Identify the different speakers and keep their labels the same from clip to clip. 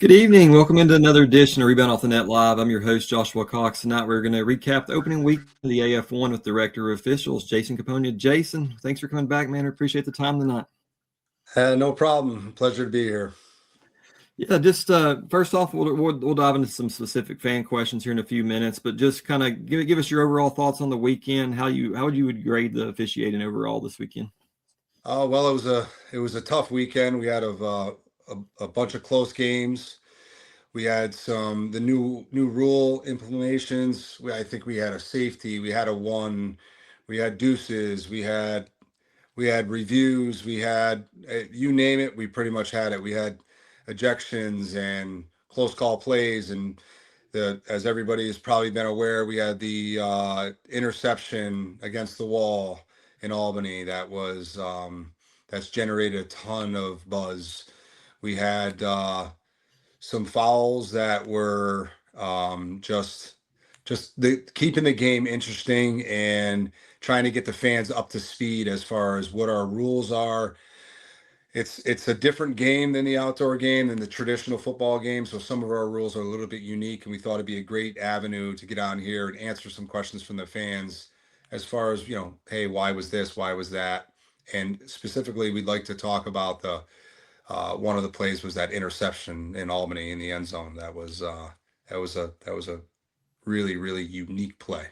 Speaker 1: Good evening. Welcome into another edition of Rebound Off the Net Live. I'm your host, Joshua Cox. Tonight we're going to recap the opening week of the AF1 with Director of Officials, Jason Capogna. Jason, thanks for coming back, man. I appreciate the time tonight.
Speaker 2: No problem. Pleasure to be here.
Speaker 1: Yeah, just first off, we'll dive into some specific fan questions here in a few minutes, but just kind of give us your overall thoughts on the weekend. How would you grade the officiating overall this weekend?
Speaker 2: Well, it was a tough weekend. We had a bunch of close games. We had the new rule implementations. I think we had a safety. We had a one. We had deuces. We had reviews. We had you name it. We pretty much had it. We had ejections and close call plays, and as everybody has probably been aware, we had the interception against the wall in Albany that's generated a ton of buzz. We had some fouls that were just keeping the game interesting and trying to get the fans up to speed as far as what our rules are. It's a different game than the outdoor game than the traditional football game. So some of our rules are a little bit unique, and we thought it'd be a great avenue to get on here and answer some questions from the fans as far as, hey, why was this? Why was that? And specifically, we'd like to talk about one of the plays was that interception in Albany in the end zone. That was a really, really unique play.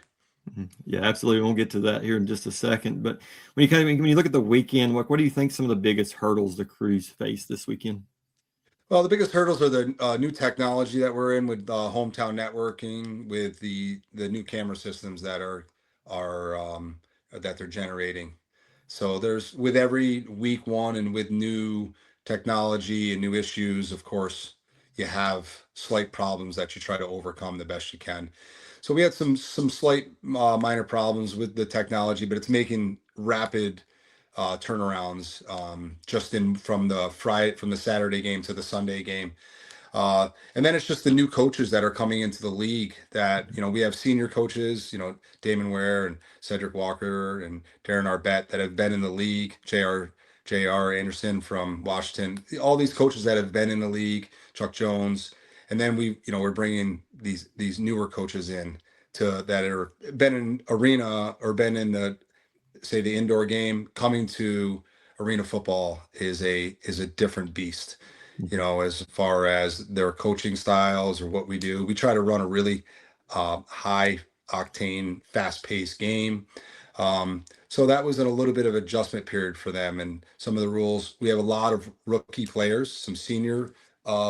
Speaker 1: Yeah, absolutely. We'll get to that here in just a second. But when you look at the weekend, what do you think some of the biggest hurdles the crews face this weekend?
Speaker 2: Well, the biggest hurdles are the new technology that we're in with hometown networking, with the new camera systems that that they're generating. So there's, with every week one and with new technology and new issues, of course, you have slight problems that you try to overcome the best you can. So we had some slight minor problems with the technology, but it's making rapid turnarounds just from the Saturday game to the Sunday game. And then it's just the new coaches that are coming into the league that, we have senior coaches, Damon Ware and Cedric Walker and Darren Arbett that have been in the league, J.R. Anderson from Washington, all these coaches that have been in the league, Chuck Jones. And then we're bringing these newer coaches in that are been in arena or been in the indoor game. Coming to arena football is a different beast, as far as their coaching styles or what we do. We try to run a really high octane, fast paced game. So that was in a little bit of adjustment period for them. And some of the rules, we have a lot of rookie players, some senior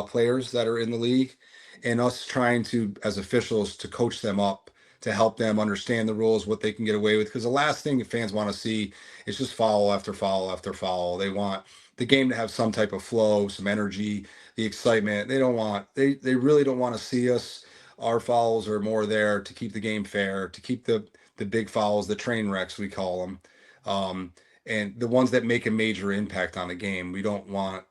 Speaker 2: players that are in the league, and us trying to, as officials, to coach them up, to help them understand the rules, what they can get away with. Because the last thing fans want to see is just foul after foul after foul. They want the game to have some type of flow, some energy, the excitement. They really don't want to see us. Our fouls are more there to keep the game fair, to keep the big fouls, the train wrecks, we call them. And the ones that make a major impact on the game. We don't want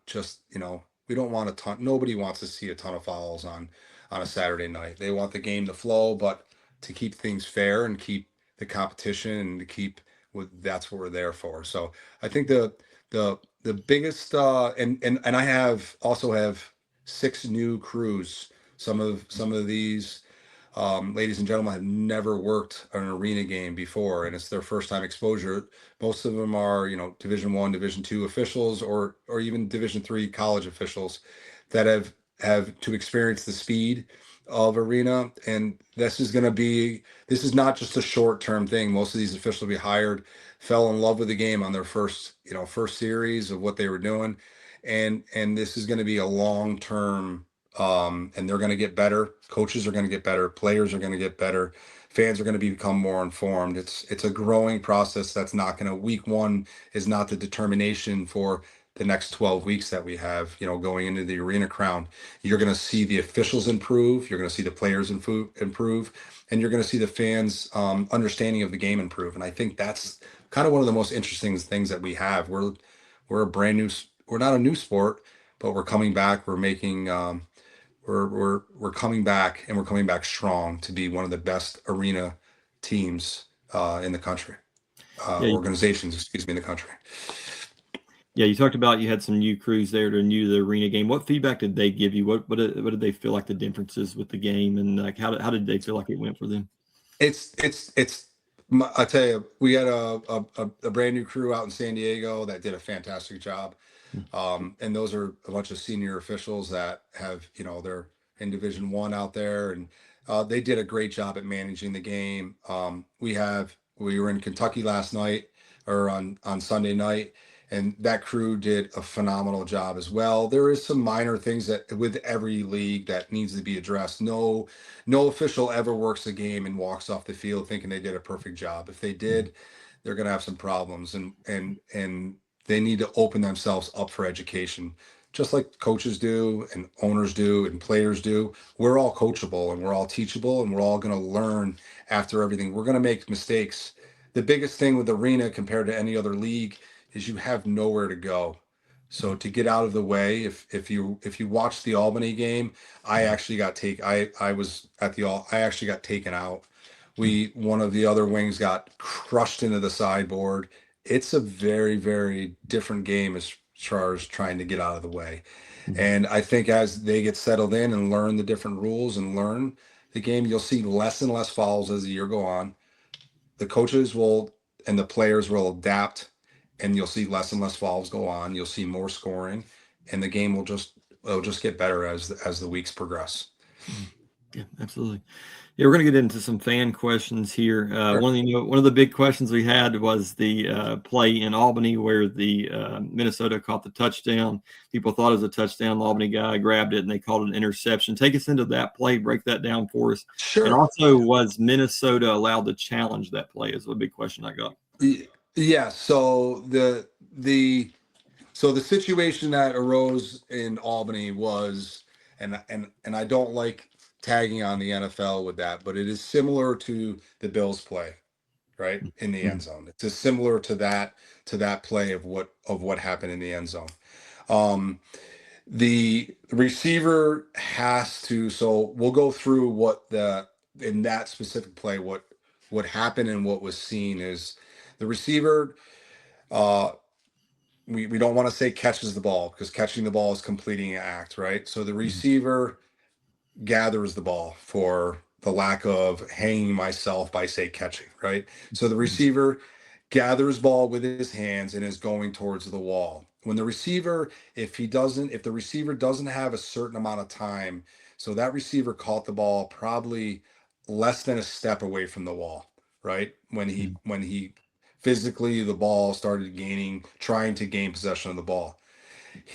Speaker 2: we don't want a ton. Nobody wants to see a ton of fouls on a Saturday night. They want the game to flow, but to keep things fair and keep the competition and to keep that's what we're there for. So I think the biggest and I also have 6 new crews. Some of these ladies and gentlemen have never worked an arena game before, and it's their first time exposure. Most of them are, Division I, Division II officials, or even Division III college officials that have to experience the speed of arena. And this is not just a short-term thing. Most of these officials will be hired, fell in love with the game on their first series of what they were doing. And this is going to be a long-term and they're going to get better. Coaches are going to get better. Players are going to get better. Fans are going to become more informed. It's a growing process. That's not going to, week one is not the determination for the next 12 weeks that we have, going into the Arena Crown. You're going to see the officials improve. You're going to see the players improve, and you're going to see the fans' understanding of the game improve. And I think that's kind of one of the most interesting things that we have. We're a brand new. We're not a new sport, but we're coming back. We're making. We're coming back, and we're coming back strong to be one of the best arena teams in the country,
Speaker 1: Yeah,
Speaker 2: organizations, excuse me, in the country.
Speaker 1: yeah. You talked about you had some new crews there to new to the arena game. What feedback did they give you? What did they feel like the differences with the game, and like how did they feel like it went for them?
Speaker 2: It's I tell you, we had a brand new crew out in San Diego that did a fantastic job. And those are a bunch of senior officials that have, they're in Division One out there, and they did a great job at managing the game. We were in Kentucky last night, or on Sunday night, and that crew did a phenomenal job as well. There is some minor things that with every league that needs to be addressed. No official ever works a game and walks off the field thinking they did a perfect job. If they did, they're going to have some problems, and they need to open themselves up for education, just like coaches do and owners do and players do. We're all coachable, and we're all teachable, and we're all going to learn after everything. We're going to make mistakes. The biggest thing with arena compared to any other league is you have nowhere to go. So to get out of the way, if you watch the Albany game, I actually got I actually got taken out. One of the other wings got crushed into the sideboard. It's a very, very different game as far as trying to get out of the way. And I think as they get settled in and learn the different rules and learn the game, you'll see less and less fouls as the year go on. The coaches will and the players will adapt, and you'll see less and less fouls go on. You'll see more scoring, and the game will just get better as the weeks progress.
Speaker 1: Yeah, absolutely. Yeah, we're going to get into some fan questions here.
Speaker 2: Sure.
Speaker 1: One of the big questions we had was the play in Albany where the Minnesota caught the touchdown. People thought it was a touchdown. The Albany guy grabbed it and they called it an interception. Take us into that play. Break that down for us. And
Speaker 2: Sure.
Speaker 1: also, was Minnesota allowed to challenge that play? Is a big question I got.
Speaker 2: Yeah. So the situation that arose in Albany was, and I don't like tagging on the NFL with that, but it is similar to the Bills play, right, in the end zone. It's just similar to that play of what happened in the end zone. The receiver has to. So we'll go through in that specific play what happened and what was seen is the receiver. Uh, we don't want to say catches the ball because catching the ball is completing an act, right? So the receiver gathers the ball, for the lack of hanging myself by say catching, right? So the receiver gathers ball with his hands and is going towards the wall. When the receiver, if the receiver doesn't have a certain amount of time, so that receiver caught the ball probably less than a step away from the wall, right? When he physically the ball started trying to gain possession of the ball,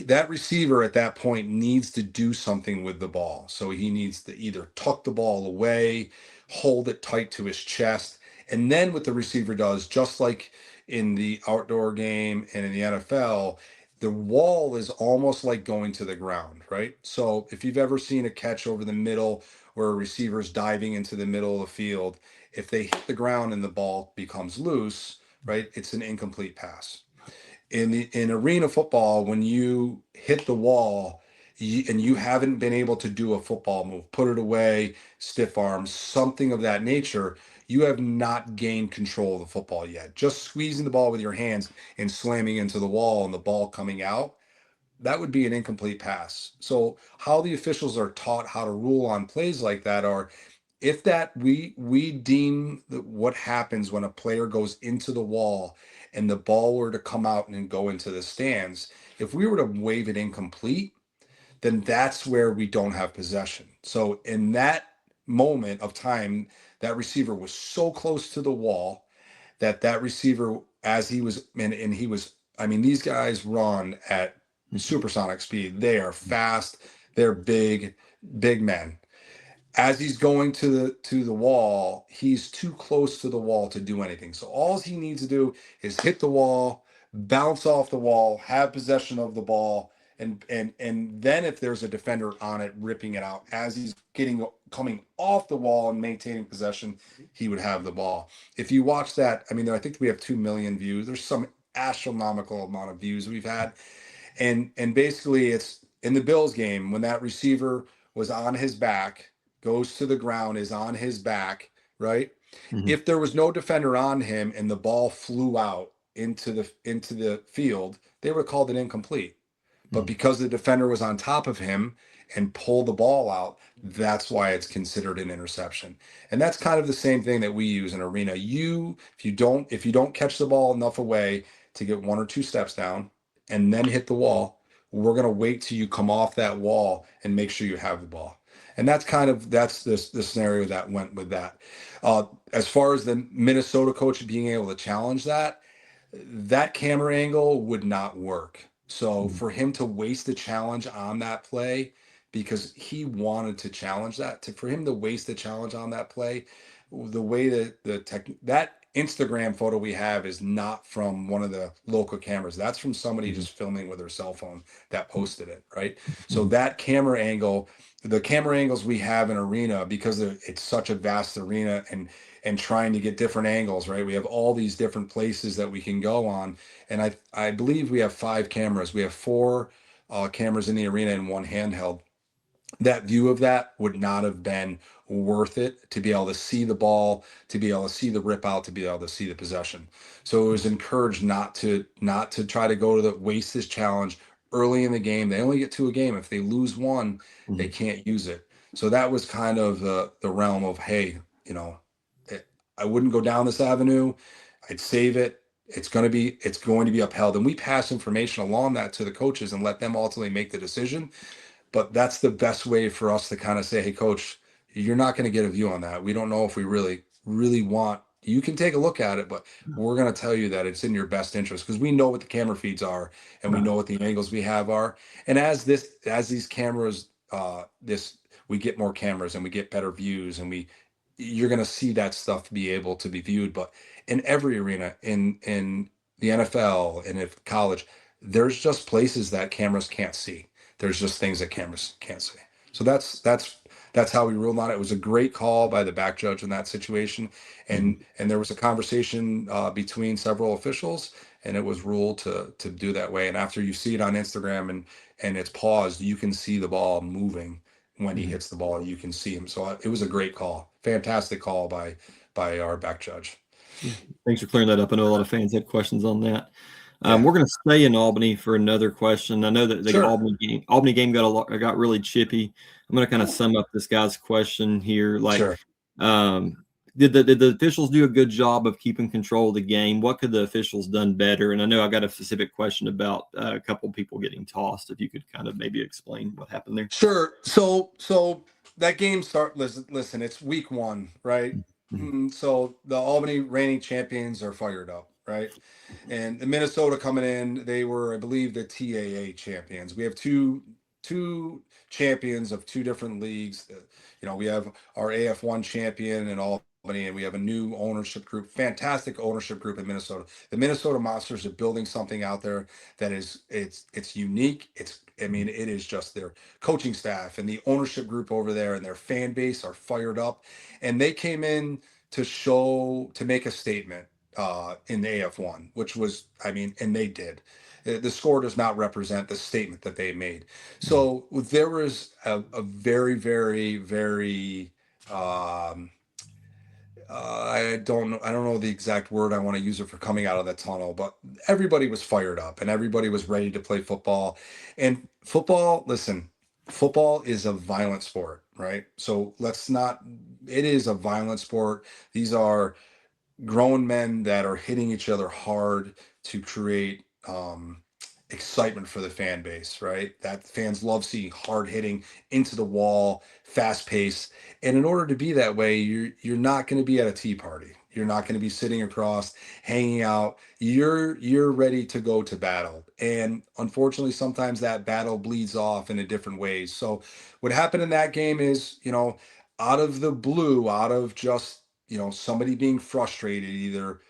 Speaker 2: that receiver at that point needs to do something with the ball. So he needs to either tuck the ball away, hold it tight to his chest, and then what the receiver does, just like in the outdoor game and in the NFL, the wall is almost like going to the ground, right? So if you've ever seen a catch over the middle where a receiver is diving into the middle of the field, if they hit the ground and the ball becomes loose, right, it's an incomplete pass. In arena football, when you hit the wall and you haven't been able to do a football move, put it away, stiff arm, something of that nature, you have not gained control of the football yet. Just squeezing the ball with your hands and slamming into the wall and the ball coming out, that would be an incomplete pass. So how the officials are taught how to rule on plays like that are, if that we deem that what happens when a player goes into the wall and the ball were to come out and go into the stands, if we were to wave it incomplete, then that's where we don't have possession. So in that moment of time, that receiver was so close to the wall that receiver, as he was, and he was, I mean, these guys run at supersonic speed. They are fast, they're big, big men. As he's going to the wall, he's too close to the wall to do anything. So all he needs to do is hit the wall, bounce off the wall, have possession of the ball, and then if there's a defender on it, ripping it out as he's coming off the wall and maintaining possession, he would have the ball. If you watch that, I mean, I think we have 2 million views. There's some astronomical amount of views we've had, and basically it's in the Bills game when that receiver was on his back, goes to the ground, is on his back, right?
Speaker 1: Mm-hmm.
Speaker 2: If there was no defender on him and the ball flew out into the field, they would have called it incomplete. But because the defender was on top of him and pulled the ball out, that's why it's considered an interception. And that's kind of the same thing that we use in arena. If you don't catch the ball enough away to get 1 or 2 steps down and then hit the wall, we're going to wait till you come off that wall and make sure you have the ball. And that's the scenario that went with that. As far as the Minnesota coach being able to challenge that camera angle would not work. So
Speaker 1: Mm-hmm.
Speaker 2: for him to waste the challenge on that play because he wanted to challenge for him to waste the challenge on that play, the way that that Instagram photo we have is not from one of the local cameras. That's from somebody
Speaker 1: Mm-hmm.
Speaker 2: just filming with their cell phone that posted it, right? So
Speaker 1: Mm-hmm.
Speaker 2: that camera angle, the camera angles we have in arena, because it's such a vast arena and trying to get different angles, right? We have all these different places that we can go on. And I believe we have 5 cameras. We have 4 cameras in the arena and 1 handheld. That view of that would not have been worth it to be able to see the ball, to be able to see the rip out, to be able to see the possession. So it was encouraged not to try to go to the waste this challenge early in the game. They only get to a game. If they lose one, they
Speaker 1: Mm-hmm.
Speaker 2: can't use it. So that was kind of the realm of, hey, it, I wouldn't go down this avenue. I'd save it. It's going to be upheld. And we pass information along that to the coaches and let them ultimately make the decision. But that's the best way for us to kind of say, hey, coach, you're not going to get a view on that. We don't know if we really, really want. You can take a look at it, but we're going to tell you that it's in your best interest because we know what the camera feeds are and we
Speaker 1: Right.
Speaker 2: know what the angles we have are. And as these cameras, we get more cameras and we get better views and you're going to see that stuff be able to be viewed. But in every arena, in the NFL and if college, there's just places that cameras can't see. There's just things that cameras can't see. So that's how we ruled on it. It was a great call by the back judge in that situation,
Speaker 1: Mm-hmm.
Speaker 2: and there was a conversation between several officials, and it was ruled to do that way. And after you see it on Instagram and it's paused, you can see the ball moving when he
Speaker 1: Mm-hmm.
Speaker 2: hits the ball. You can see him. So it was a great call, fantastic call by our back judge.
Speaker 1: Yeah. Thanks for clearing that up. I know a lot of fans had questions on that.
Speaker 2: Yeah,
Speaker 1: We're going to stay in Albany for another question. I know that the
Speaker 2: sure,
Speaker 1: Albany game got really chippy. I'm going to kind of sum up this guy's question here. Like,
Speaker 2: sure.
Speaker 1: um, did the officials do a good job of keeping control of the game? What could the officials done better? And I know I got a specific question about a couple people getting tossed. If you could kind of maybe explain what happened there.
Speaker 2: Sure. So that game start. Listen. It's week 1, right?
Speaker 1: Mm-hmm.
Speaker 2: So the Albany reigning champions are fired up, right? And the Minnesota coming in, they were, I believe, the TAA champions. We have two champions of 2 different leagues. We have our AF1 champion in Albany, and we have a new ownership group, fantastic ownership group in Minnesota. The Minnesota Monsters are building something out there that it's unique. I mean, it is just their coaching staff and the ownership group over there and their fan base are fired up, and they came in to make a statement in the AF1, which was, I mean, and they did. The score does not represent the statement that they made. So there was a very, very, very, um, I don't know the exact word I want to use it for coming out of the tunnel, but everybody was fired up and everybody was ready to play football. And football, listen, football is a violent sport, right? So let's not, it is a violent sport. These are grown men that are hitting each other hard to create excitement for the fan base, right? That fans love seeing hard hitting into the wall, fast pace. And in order to be that way, you're not going to be at a tea party. You're not going to be sitting across, hanging out. You're ready to go to battle. And unfortunately, sometimes that battle bleeds off in a different ways. So what happened in that game is, out of the blue, out of just, somebody being frustrated, either,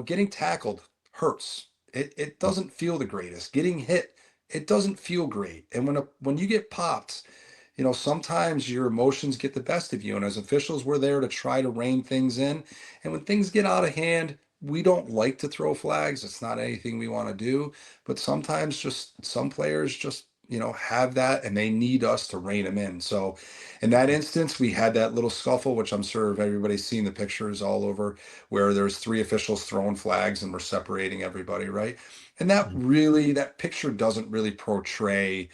Speaker 2: getting tackled hurts. It doesn't feel the greatest. Getting hit, it doesn't feel great. And when you get popped, sometimes your emotions get the best of you. And as officials, we're there to try to rein things in. And when things get out of hand, we don't like to throw flags. It's not anything we want to do. But sometimes just some players just, have that and they need us to rein them in. So in that instance, we had that little scuffle, which I'm sure everybody's seen the pictures all over, where there's three officials throwing flags and we're separating everybody, right? And that picture doesn't really portray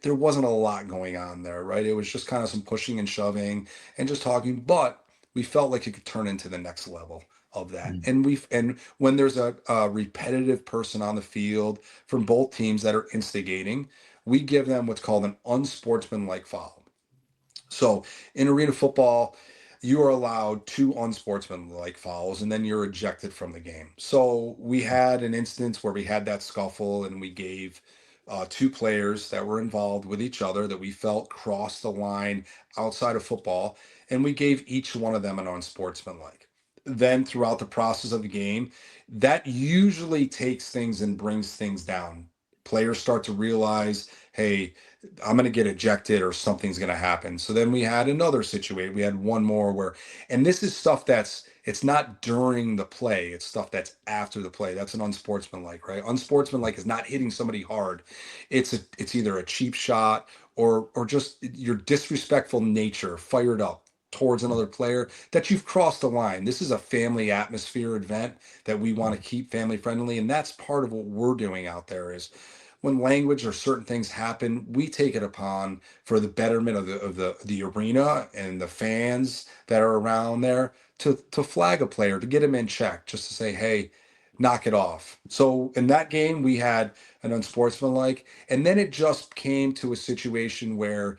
Speaker 2: there wasn't a lot going on there, right? It was just kind of some pushing and shoving and just talking, but we felt like it could turn into the next level of that.
Speaker 1: Mhm.
Speaker 2: And when there's a repetitive person on the field from both teams that are instigating, we give them what's called an unsportsmanlike foul. So in arena football, you are allowed two unsportsmanlike fouls and then you're ejected from the game. So we had an instance where we had that scuffle and we gave two players that were involved with each other that we felt crossed the line outside of football, and we gave each one of them an unsportsmanlike. Then throughout the process of the game, that usually takes things and brings things down. Players start to realize, hey, I'm going to get ejected or something's going to happen. So then we had another situation. We had one more where, and this is stuff it's not during the play. It's stuff that's after the play. That's an unsportsmanlike, right? Unsportsmanlike is not hitting somebody hard. It's either a cheap shot or just your disrespectful nature fired up towards another player that you've crossed the line. This is a family atmosphere event that we want to keep family friendly. And that's part of what we're doing out there is when language or certain things happen, we take it upon for the betterment of the arena and the fans that are around there to flag a player, to get him in check, just to say, hey, knock it off. So in that game, we had an unsportsmanlike, and then it just came to a situation where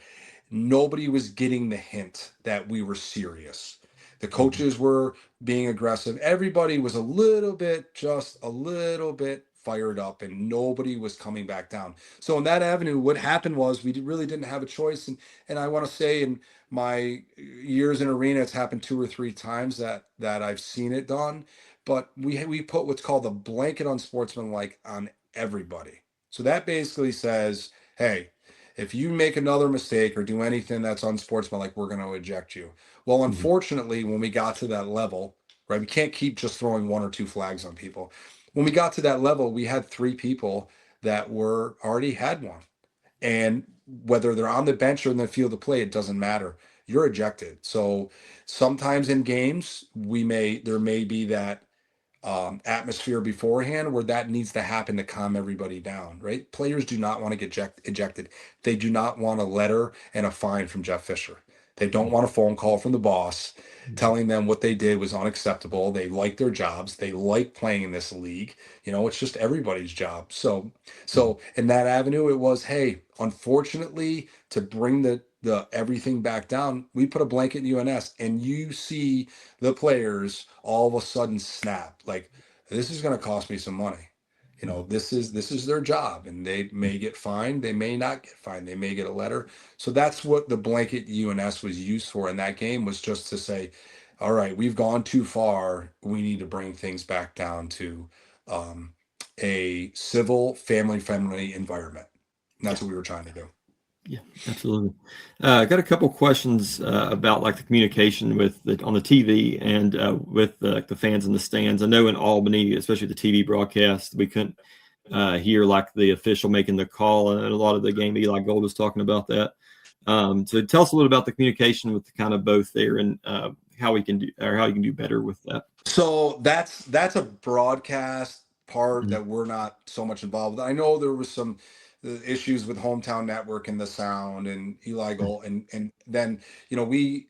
Speaker 2: nobody was getting the hint that we were serious. The
Speaker 1: Mhm.
Speaker 2: coaches were being aggressive. Everybody was just a little bit fired up, and nobody was coming back down. So in that avenue, what happened was really didn't have a choice. And I want to say in my years in arena, it's happened two or three times that I've seen it done. But we put what's called a blanket unsportsmanlike on everybody. So that basically says, hey, if you make another mistake or do anything that's unsportsmanlike, we're going to eject you. Well,
Speaker 1: Mhm.
Speaker 2: unfortunately, when we got to that level, right, we can't keep just throwing one or two flags on people. When we got to that level, we had three people that were already had one. And whether they're on the bench or in the field of play, it doesn't matter. You're ejected. So sometimes in games, there may be that atmosphere beforehand where that needs to happen to calm everybody down, right? Players do not want to get ejected. They do not want a letter and a fine from Jeff Fisher. They don't want a phone call from the boss
Speaker 1: Mhm.
Speaker 2: telling them what they did was unacceptable. They like their jobs. They like playing in this league. It's just everybody's job. So,
Speaker 1: Mhm.
Speaker 2: so in that avenue, it was, hey, unfortunately, to bring the everything back down, we put a blanket in UNS, and you see the players all of a sudden snap like, this is going to cost me some money.
Speaker 1: Mhm.
Speaker 2: This is their job, and they may get fined, they may not get fined, they may get a letter. So that's what the blanket UNS was used for in that game, was just to say, all right, we've gone too far, we need to bring things back down to um, a civil, family friendly environment. And that's
Speaker 1: Yeah.
Speaker 2: what we were trying to do.
Speaker 1: Yeah, absolutely. I got a couple questions about like the communication with on the TV and with the fans in the stands. I know in Albany, especially the TV broadcast, we couldn't hear like the official making the call, and a lot of the game, Eli Gold was talking about that. So tell us a little about the communication with the kind of both there and how we can do or how you can do better with that.
Speaker 2: So that's a broadcast part
Speaker 1: Mhm.
Speaker 2: that we're not so much involved with. I know there was some issues with Hometown Network and the sound and Eli Gold, and then we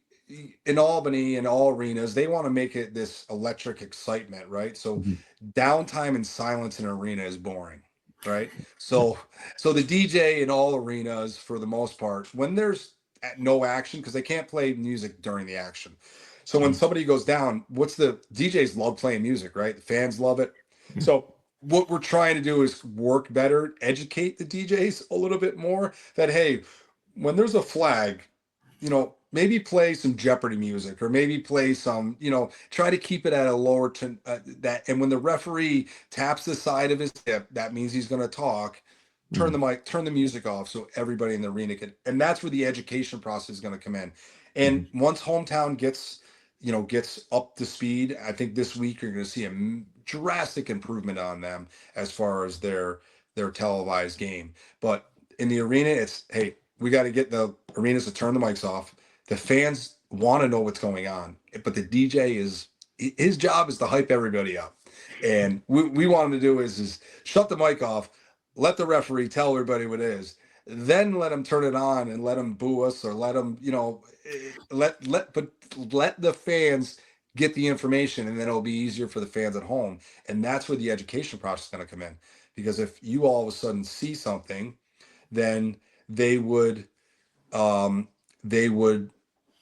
Speaker 2: in Albany and all arenas, they want to make it this electric excitement, right? So
Speaker 1: Mhm.
Speaker 2: downtime and silence in arena is boring, right?
Speaker 1: Yeah.
Speaker 2: So the DJ in all arenas, for the most part, when there's no action, because they can't play music during the action, So when somebody goes down, what's the DJs love playing music, right? The fans love it.
Speaker 1: Mhm.
Speaker 2: So what we're trying to do is work better, educate the DJs a little bit more that, hey, when there's a flag, maybe play some Jeopardy music or maybe play some, try to keep it at a lower tone that. And when the referee taps the side of his hip, that means he's going to talk. Turn the mic, turn the music off so everybody in the arena can. And that's where the education process is going to come in. And once hometown gets up to speed, I think this week you're going to see a drastic improvement on them as far as their televised game. But in the arena, it's, hey, we got to get the arenas to turn the mics off. The fans want to know what's going on, but the DJ his job is to hype everybody up. And we want him to do is shut the mic off, let the referee tell everybody what it is, then let him turn it on and let him boo us or let him, let the fans get the information, and then it'll be easier for the fans at home. And that's where the education process is going to come in. Because if you all of a sudden see something, then they would um they would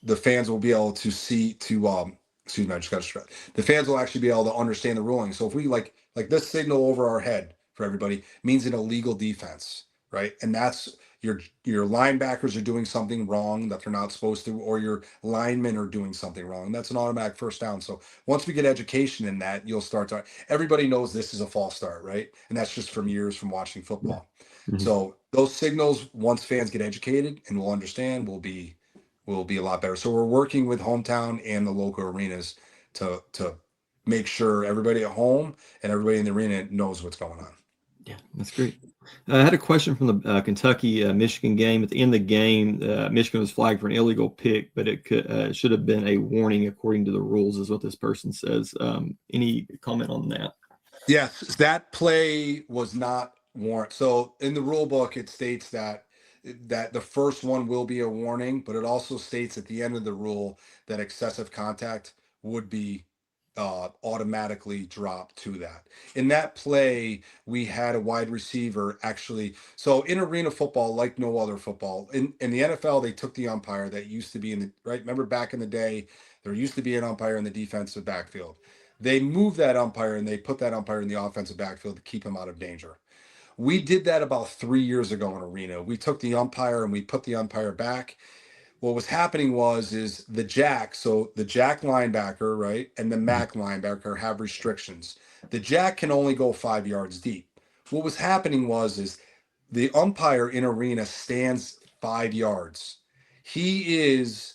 Speaker 2: the fans will be able to see to excuse me, I just got to stress. The fans will actually be able to understand the ruling. So if we like this signal over our head for everybody means an illegal defense, right? And that's your linebackers are doing something wrong that they're not supposed to, or your linemen are doing something wrong. And that's an automatic first down. So once we get education in that, you'll start to everybody knows this is a false start, right? And that's just from years from watching football. So those signals, once fans get educated and will understand, will be a lot better. So we're working with hometown and the local arenas to make sure everybody at home and everybody in the arena knows what's going on.
Speaker 1: Yeah, that's great. I had a question from the Kentucky Michigan game. At the end of the game, Michigan was flagged for an illegal pick, but it should have been a warning according to the rules, is what this person says. Any comment on that?
Speaker 2: Yes, that play was not warrant. So in the rule book, it states that the first one will be a warning, but it also states at the end of the rule that excessive contact would be automatically dropped to that. In that play, we had a wide receiver actually. So in arena football, like no other football, in the NFL, they took the umpire that used to be in the right. Remember back in the day, there used to be an umpire in the defensive backfield. They moved that umpire and they put that umpire in the offensive backfield to keep him out of danger. We did that about 3 years ago in arena. We took the umpire and we put the umpire back. What was happening is the jack, so the jack linebacker, right, and the mac linebacker have restrictions. The jack can only go 5 yards deep. What was happening is the umpire in arena stands 5 yards. He is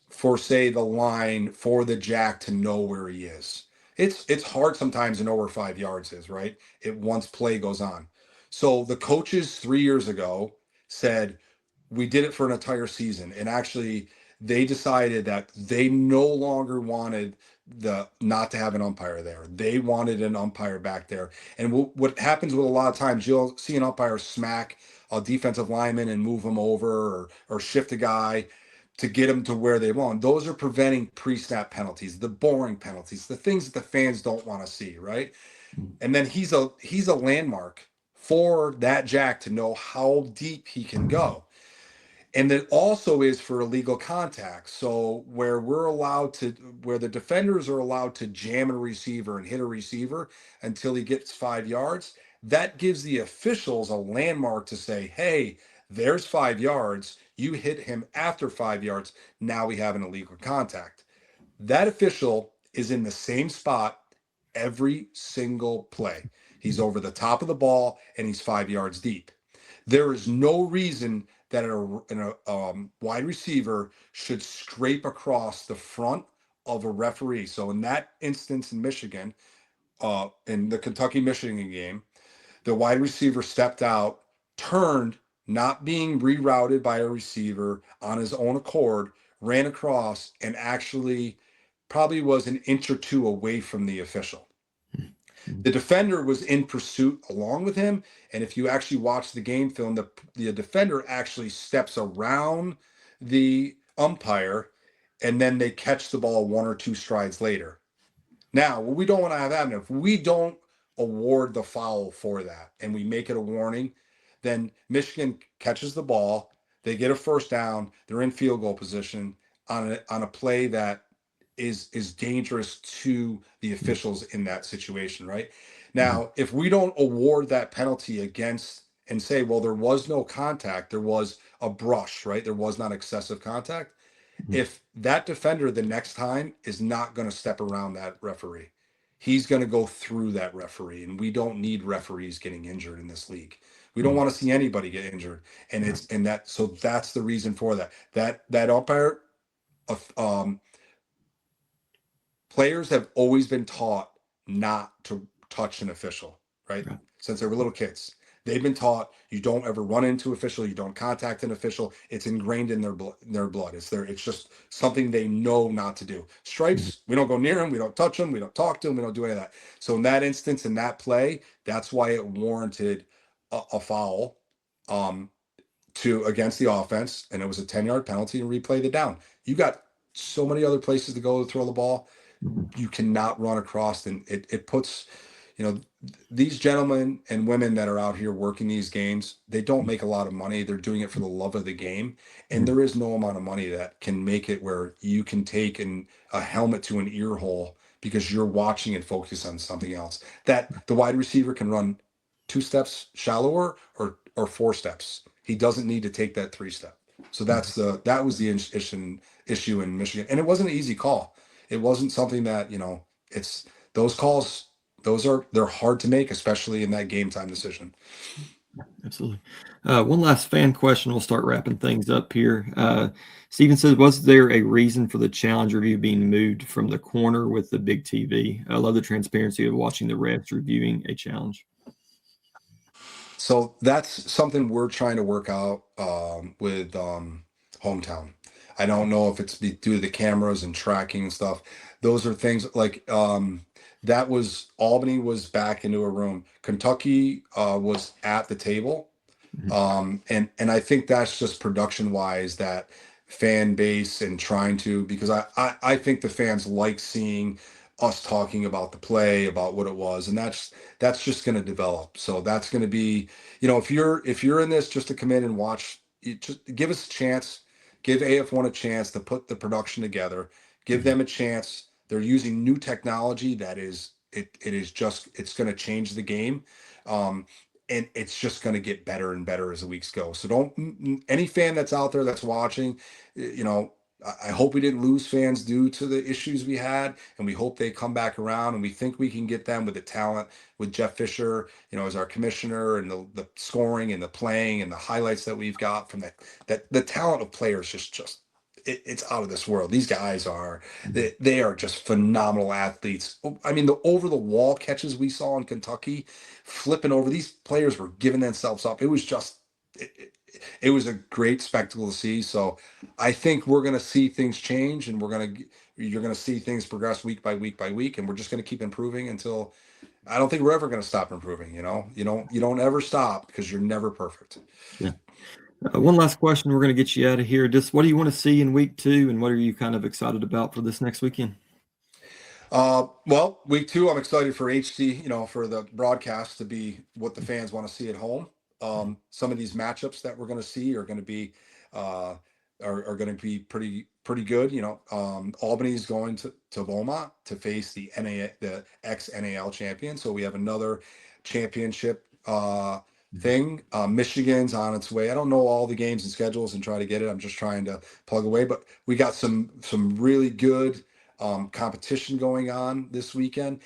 Speaker 2: for say the line for the jack to know where he is. It's hard sometimes to know where 5 yards is, right? It once play goes on. So the coaches 3 years ago said we did it for an entire season, and actually they decided that they no longer wanted the not to have an umpire there. They wanted an umpire back there. And what happens with a lot of times, you'll see an umpire smack a defensive lineman and move him over or shift a guy to get them to where they want. Those are preventing pre-snap penalties, the boring penalties, the things that the fans don't want to see, right? And then he's a landmark for that jack to know how deep he can go. And it also is for illegal contact. So where where the defenders are allowed to jam a receiver and hit a receiver until he gets 5 yards, that gives the officials a landmark to say, hey, there's 5 yards. You hit him after 5 yards. Now we have an illegal contact. That official is in the same spot every single play. He's over the top of the ball and he's 5 yards deep. There is no reason that a wide receiver should scrape across the front of a referee. So in that instance in Michigan, in the Kentucky Michigan game, the wide receiver stepped out, turned, not being rerouted by a receiver on his own accord, ran across, and actually probably was an inch or two away from the official. The defender was in pursuit along with him. And if you actually watch the game film, the defender actually steps around the umpire and then they catch the ball one or two strides later. Now, what we don't want to have happen, if we don't award the foul for that and we make it a warning, then Michigan catches the ball, they get a first down, they're in field goal position on a play that is dangerous to the
Speaker 1: Yeah.
Speaker 2: officials in that situation, right?
Speaker 1: Mhm.
Speaker 2: Now, if we don't award that penalty against and say, well, there was no contact, there was a brush, right? There was not excessive contact.
Speaker 1: Mhm.
Speaker 2: If that defender the next time is not going to step around that referee, he's going to go through that referee. And we don't need referees getting injured in this league. We don't
Speaker 1: Mhm.
Speaker 2: want to see anybody get injured. And
Speaker 1: Right.
Speaker 2: it's and that so that's the reason for that. That umpire of players have always been taught not to touch an official, right?
Speaker 1: Right.
Speaker 2: Since they were little kids. They've been taught you don't ever run into official, you don't contact an official. It's ingrained in their blood. It's just something they know not to do.
Speaker 1: Mhm.
Speaker 2: Stripes, we don't go near them, we don't touch them, we don't talk to them, we don't do any of that. So in that instance, in that play, that's why it warranted a foul um, to against the offense, and it was a 10-yard penalty and replayed it down. You got so many other places to go to throw the ball.
Speaker 1: Mhm.
Speaker 2: You cannot run across, and it puts, these gentlemen and women that are out here working these games, they don't make a lot of money. They're doing it for the love of the game, and
Speaker 1: Mhm.
Speaker 2: there is no amount of money that can make it where you can take a helmet to an ear hole because you're watching and focus on something else. That the wide receiver can run 2 steps shallower or 4 steps. He doesn't need to take that 3 step. So
Speaker 1: Mhm.
Speaker 2: that was the issue in Michigan, and it wasn't an easy call. It wasn't something that, it's those calls, they're hard to make, especially in that game time decision.
Speaker 1: Absolutely. One last fan question. We'll start wrapping things up here. Steven says, was there a reason for the challenge review being moved from the corner with the big TV? I love the transparency of watching the refs reviewing a challenge.
Speaker 2: So that's something we're trying to work out with hometown. I don't know if it's due to the cameras and tracking and stuff. Those are things like that was Albany was back into a room. Kentucky was at the table.
Speaker 1: Mhm.
Speaker 2: And I think that's just production wise, that fan base and trying to, because I think the fans like seeing us talking about the play, about what it was, and that's just going to develop. So that's going to be, if you're in this just to come in and watch, just give us a chance, give AF1 a chance to put the production together, give
Speaker 1: Mhm.
Speaker 2: them a chance. They're using new technology that is it is just it's going to change the game. Um, and it's just going to get better and better as the weeks go. So don't any fan that's out there that's watching, I hope we didn't lose fans due to the issues we had, and we hope they come back around. And we think we can get them with the talent with Jeff Fisher, as our commissioner, and the scoring and the playing and the highlights that we've got from that the talent of players just it's out of this world. These guys are
Speaker 1: Mhm.
Speaker 2: they are just phenomenal athletes. I mean, the over the wall catches we saw in Kentucky, flipping over, these players were giving themselves up. It was just it was a great spectacle to see. So I think we're going to see things change, and you're going to see things progress week by week by week, and we're just going to keep improving until I don't think we're ever going to stop improving. You don't ever stop because you're never perfect.
Speaker 1: Yeah. One last question. We're going to get you out of here. Just what do you want to see in week 2, and what are you kind of excited about for this next weekend?
Speaker 2: Well, week 2, I'm excited for HD, for the broadcast to be what the fans want to see at home. Some of these matchups that we're going to see are going to be uh, are going to be pretty good. Albany's going to Beaumont to face the ex NAL champion, so we have another championship
Speaker 1: Mhm.
Speaker 2: thing. Michigan's on its way. I don't know all the games and schedules and try to get it. I'm just trying to plug away, but we got some really good competition going on this weekend.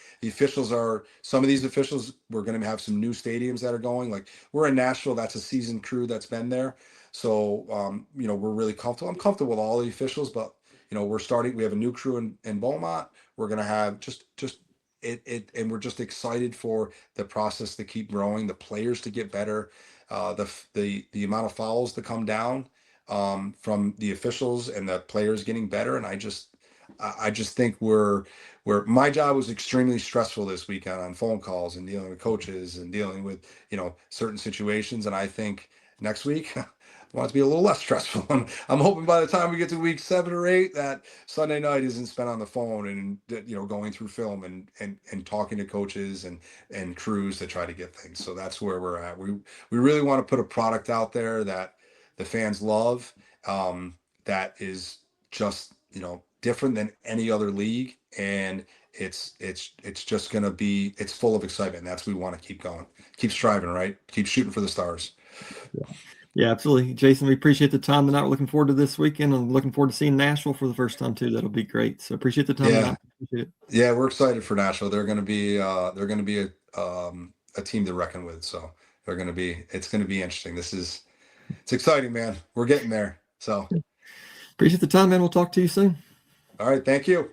Speaker 2: Some of these officials, we're going to have some new stadiums that are going. Like we're in Nashville, that's a seasoned crew that's been there. So, we're really comfortable. I'm comfortable with all the officials, but, we have a new crew in Beaumont. We're going to have just and we're just excited for the process to keep growing, the players to get better, the amount of fouls to come down from the officials and the players getting better. And I just think where my job was extremely stressful this weekend on phone calls and dealing with coaches and dealing with certain situations, and I think next week I want it to be a little less stressful. I'm hoping by the time we get to week 7 or 8 that Sunday night isn't spent on the phone and going through film and talking to coaches and crews to try to get things. So that's where we're at. We really want to put a product out there that the fans love, that is just different than any other league, and it's just going to be, it's full of excitement. And that's what we want to keep going, keep striving, right? Keep shooting for the stars.
Speaker 1: Yeah, absolutely. Jason, we appreciate the time tonight. We're looking forward to this weekend. I'm looking forward to seeing Nashville for the first time too. That'll be great. So appreciate the time
Speaker 2: Yeah,
Speaker 1: tonight. Appreciate it.
Speaker 2: yeah, we're excited for Nashville. They're going to be a team to reckon with. So it's going to be interesting. It's exciting, man. We're getting there. So,
Speaker 1: Appreciate the time, man. We'll talk to you soon.
Speaker 2: all right, thank you.